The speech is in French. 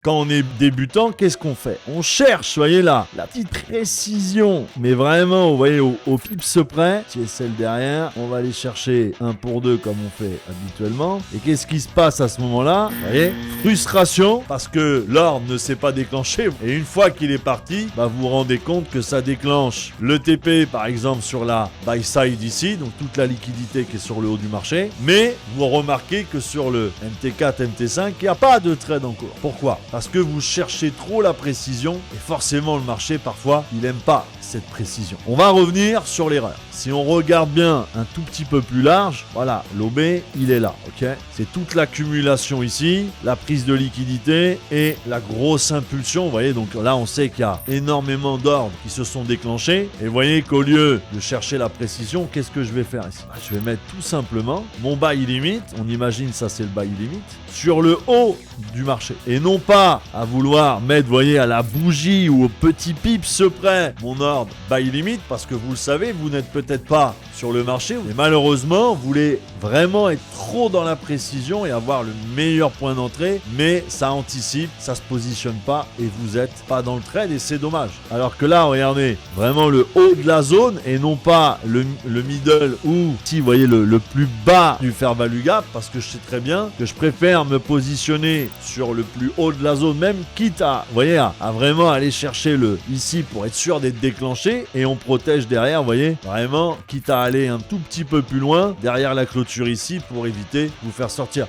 Quand on est débutant, qu'est-ce qu'on fait? On cherche, voyez là, la petite précision, mais vraiment, vous voyez, au pips près, qui est celle derrière, on va aller chercher 1 pour 2 comme on fait habituellement. Et qu'est-ce qui se passe à ce moment-là? Vous voyez, frustration, parce que l'ordre ne s'est pas déclenché. Et une fois qu'il est parti, bah, vous vous rendez compte que ça déclenche le TP, par exemple, sur la buy side ici, donc toute la liquidité qui est sur le haut du marché. Mais vous remarquez que sur le MT4, MT5, il n'y a pas de trade en cours. Pourquoi? Parce que vous cherchez trop la précision et forcément le marché parfois il aime pas cette précision. On va revenir sur l'erreur. Si on regarde bien un tout petit peu plus large, voilà, l'OB il est là, ok? C'est toute l'accumulation ici, la prise de liquidité et la grosse impulsion. Vous voyez, donc là on sait qu'il y a énormément d'ordres qui se sont déclenchés. Et vous voyez qu'au lieu de chercher la précision, qu'est-ce que je vais faire ici? Je vais mettre tout simplement mon buy limit, on imagine ça c'est le buy limit, sur le haut du marché. Et non pas à vouloir mettre, vous voyez, à la bougie ou au petit pips près mon ordre buy limit, parce que vous le savez, vous n'êtes peut-être pas sur le marché, mais malheureusement, vous voulez vraiment être trop dans la précision et avoir le meilleur point d'entrée, mais ça anticipe, ça se positionne pas et vous êtes pas dans le trade et c'est dommage. Alors que là, regardez, vraiment le haut de la zone et non pas le middle ou, si vous voyez, le plus bas du fair value gap, parce que je sais très bien que je préfère me positionner sur le plus haut de la zone, même quitte à, vous voyez, à vraiment aller chercher le ici pour être sûr d'être déclenché et on protège derrière, vous voyez, vraiment, quitte à aller un tout petit peu plus loin derrière la clôture ici pour éviter de vous faire sortir.